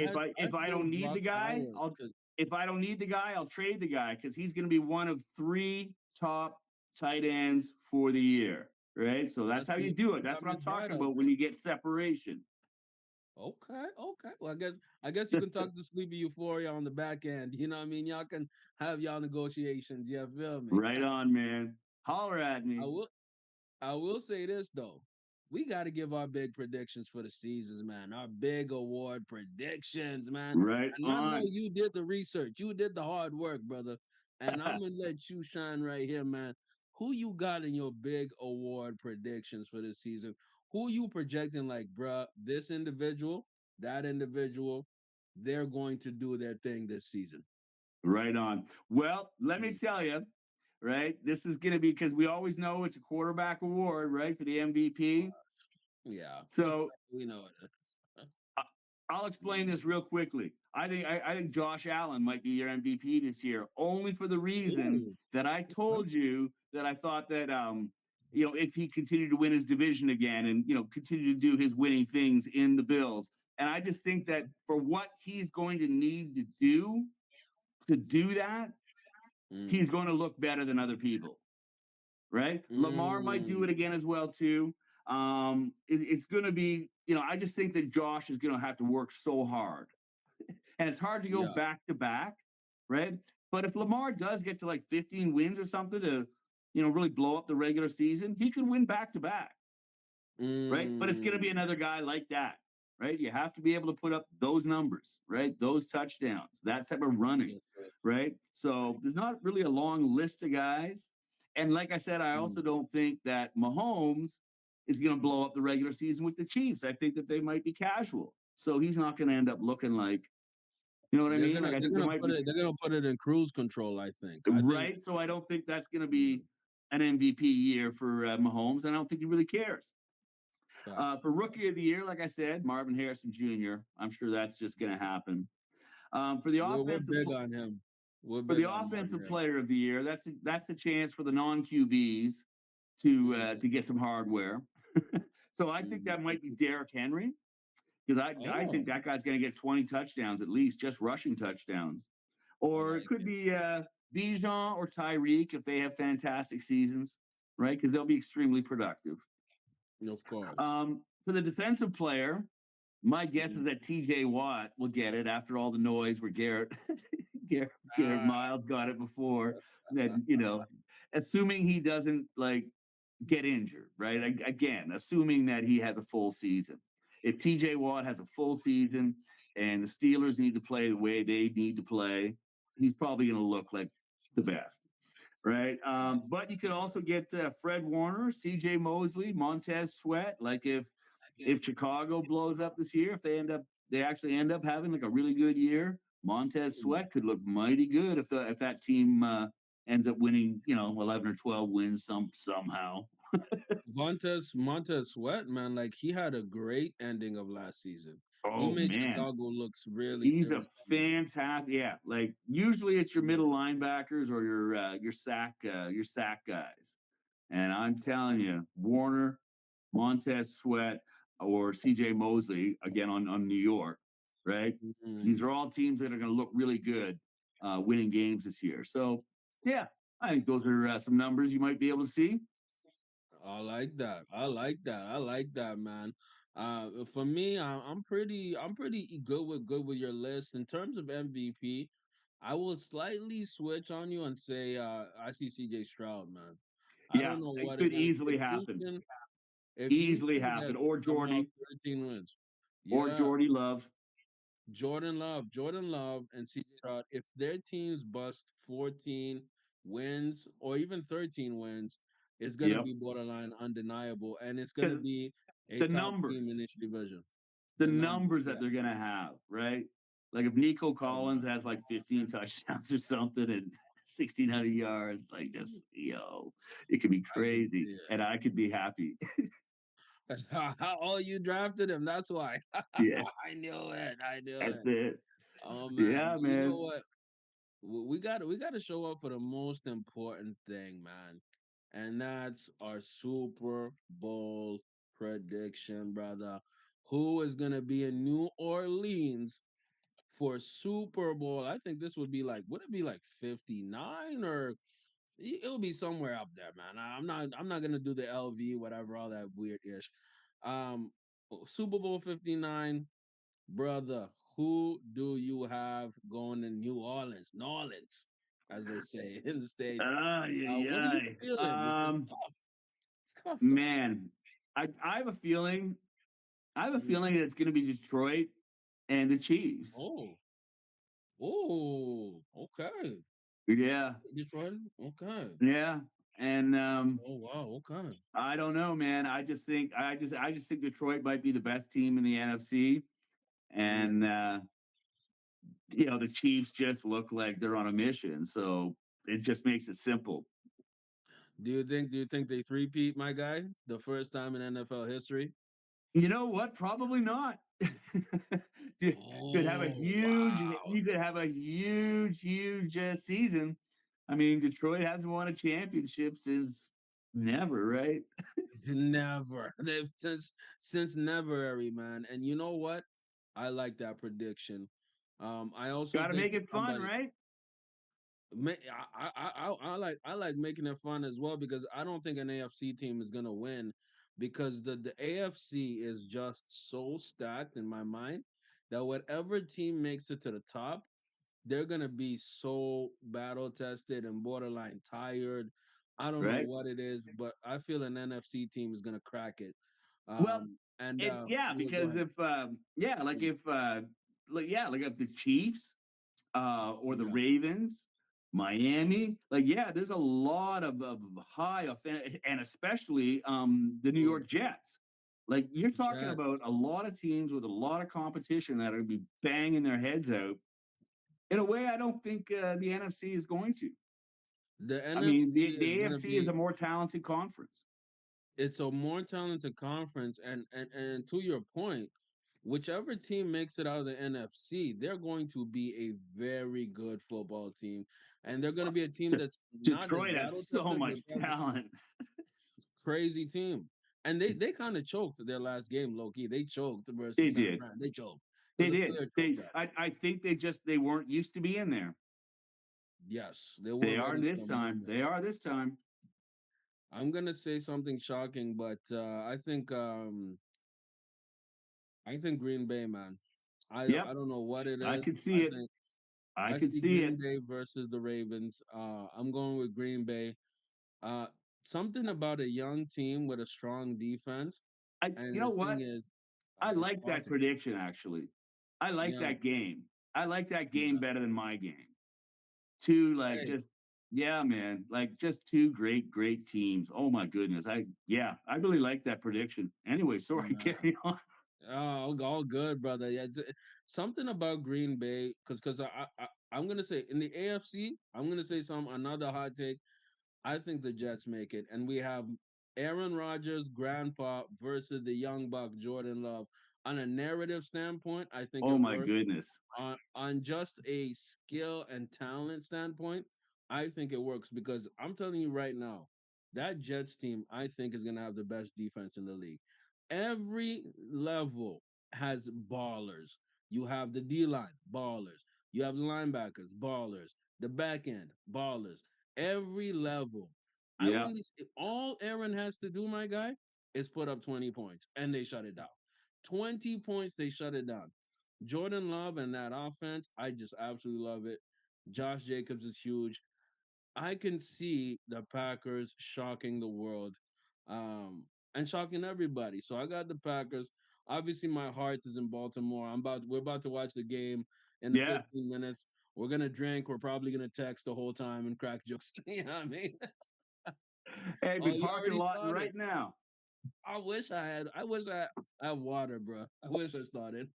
if I go don't need the Brock guy, Bowers. I'll if I don't need the guy, I'll trade the guy because he's going to be one of three top tight ends for the year. Right. So that's Let's how you see do it. if That's I'm what I'm his guy talking out about when there. you get separation. Okay, okay. Well, I guess you can talk to Sleepy Euphoria on the back end. You know what I mean? Y'all can have y'all negotiations. Yeah, feel me? Right on, man. Holler at I me. will I will say this though. We got to give our big predictions for the seasons, man. Our big award predictions, man. Right And I know on. you did the research. You did the hard work, brother. And I'm gonna let you shine right here, man. Who you got in your big award predictions for this season? Who you projecting like, bruh, this individual, that individual, they're going to do their thing this season. Right on. Well, let me Mm, tell you, right? This is going to be because we always know it's a quarterback award, right, for the MVP. yeah, So we know it is. I- I'll explain this real quickly. I think Josh Allen might be your MVP this year, only for the reason Ooh, that I okay. told you that I thought that if he continued to win his division again and continue to do his winning things in the Bills, and I just think that for what he's going to need to do that, Mm, he's going to look better than other people, right? Lamar might do it mm, again as well too. It's going to be, I just think that Josh is going to have to work so hard, and it's hard to go yeah. back to back, right? But if Lamar does get to like 15 wins or something to, really blow up the regular season, he could win back to back, right? But it's going to be Mm. another guy like that, right? You have to be able to put up those numbers, right? Those touchdowns, that type of running, Yes, sir. right? So there's not really a long list of guys. And like I said, I also Mm. don't think that Mahomes is going to blow up the regular season with the Chiefs. I think that they might be casual. So he's not going to end up looking like, you know what I They're mean? gonna Like I they're think there gonna might put be it they're gonna put it in cruise control, I think. I think right. So I don't think that's going to be mm, an MVP year for Mahomes. And I don't think he really cares. facts. For rookie of the year, like I said, Marvin Harrison Jr. I'm sure that's just going to happen. For the We're offensive big on him. We're for big the on Marvin offensive Harris. player of the year, that's the chance for the non QBs Mm, to get some hardware. So I think mm. that might be Derrick Henry because I think Oh, that guy's going to get 20 touchdowns at least, just rushing touchdowns. I Or it like could it. be Bijan or Tyreek if they have fantastic seasons, right? Because they'll be extremely productive. Of course. For the defensive player, my guess is Mm. that TJ Watt will get it after all the noise where Garrett Garrett Ah, Miles got it before. Then, assuming he doesn't like get injured, right? Again, assuming that he has a full season. If TJ Watt has a full season and the Steelers need to play the way they need to play, he's probably going to look like the best, right? right. But you could also get Fred Warner, CJ Mosley, Montez Sweat. Like if Chicago blows up this year, if they actually end up having like a really good year, Montez Mm. Sweat could look mighty good if that team ends up winning, 11 or 12 wins somehow. Montez Sweat, man, like he had a great ending of last season. He Oh made man, Chicago looks really he's a serious on them. fantastic. Yeah, like usually it's your Mm. middle linebackers or your sack guys, and I'm telling you, Warner, Montez Sweat, or C.J. Mosley again on New York, right? These Mm. are all teams that are going to look really good winning games this year. So yeah, I think those are some numbers you might be able to see. I like that. I like that. I like that, man. For me, I'm pretty good with your list in terms of MVP. I will slightly switch on you and say I see CJ Stroud, man. I Yeah, don't know it what it could is. easily happen. If Easily Houston happen. gets Or somehow Jordy, 13 wins, or yeah, Jordy Love. Jordan Love, and CJ Stroud, if their teams bust 14 wins or even 13 wins, it's gonna Yep. be borderline undeniable, and it's gonna Because be a the top team in numbers, each division. the The numbers, numbers that yeah. they're gonna have, right? Like if Nico Oh Collins man. has like 15 touchdowns or something and 1,600 yards, like just it could be I can crazy, see and I could be happy. it. Oh, you drafted him. That's why. Yeah, I knew it. I knew that's it. it. Oh man. Yeah, But you know man. what? We got to show up for the most important thing, man, and that's our Super Bowl prediction, brother. Who is gonna be in New Orleans for Super Bowl, I think this would be like, would it be like 59 or it'll be somewhere up there, man. I'm not gonna do the LV, whatever, all that weird ish. Um, Super Bowl 59, brother. Who do you have going to New Orleans? New Orleans, as they say in the States. Ay, What are you ay, feeling? It's tough. It's tough, tough. man, I have a feeling. I have a Mm. feeling that it's going to be Detroit and the Chiefs. Oh, oh, okay. Yeah, Detroit, okay. yeah, and Oh wow, okay. I don't know, man. I just think Detroit might be the best team in the NFC, Mm. and the Chiefs just look like they're on a mission. So it just makes it simple. Do you think they three-peat, my guy? The first time in NFL history? You know what? Probably not. you could have a Oh, huge, wow. you could have a huge season. I mean, Detroit hasn't won a championship since never, right? Never. They've since never, every man. And you know what? I like that prediction. I also Got to think make it fun, somebody right? I like making it fun as well because I don't think an AFC team is gonna win because the AFC is just so stacked in my mind that whatever team makes it to the top, they're gonna be so battle tested and borderline tired. I don't know Right. what it is, but I feel an NFC team is gonna crack it. Well, And yeah, yeah, go because ahead. if yeah, like Mm, if like if the Chiefs or the yeah, Ravens, Miami, like yeah, there's a lot of high and especially the New mm, York Jets. Like you're talking about Jets. a lot of teams with a lot of competition that are going to be banging their heads out in a way I don't think the NFC is going to. The I mean, NFC the is gonna AFC is a be more talented conference, it's a more talented conference, and to your point, whichever team makes it out of the NFC, they're going to be a very good football team, and they're going to be a team De- that's not as Detroit battle has so tested, but much probably talent. crazy team. And they kind of choked their last game, low key. They choked They versus San did. Fran. They choked. It They was a did. clear choke They job. I think they weren't used to being there. Yes, they They weren't are ready for this the time. moment. They are this time. I'm gonna say something shocking, but I think Green Bay, man. I Yep. don't know what it I is. could see it. I I could see see Green it. Bay versus the Ravens. I'm going with Green Bay. Uh, Something about a young team with a strong defense, You and know the thing what? is, I it's like that possible. prediction actually. I like Yeah, that game. I like that game yeah. better than my game. Two like Hey, just yeah, man. Like just two great teams. Oh my goodness. I really like that prediction. Anyway, sorry, nah. carry on. All good, brother. Yeah, something about Green Bay, because I'm gonna say in the AFC, I'm gonna say some another hot take. I think the Jets make it, and we have Aaron Rodgers, grandpa, versus the young buck Jordan Love. On a narrative standpoint, I think it Oh my works. goodness. On just a skill and talent standpoint, I think it works because I'm telling you right now, that Jets team I think is gonna have the best defense in the league. Every level has ballers. You have the D line ballers. You have the linebackers ballers. The back end ballers. Every level. I Yeah. only all Aaron has to do, my guy, is put up 20 points, and they shut it down. 20 points, they shut it down. Jordan Love and that offense, I just absolutely love it. Josh Jacobs is huge. I can see the Packers shocking the world, and shocking everybody. So I got the Packers. Obviously, my heart is in Baltimore. We're about to watch the game in the Yeah. 15 minutes. We're gonna drink. We're probably gonna text the whole time and crack jokes. You know what I mean? Hey, Oh, be you parking already lot started. right now. I wish I had. I wish I had water, bro. I wish I started.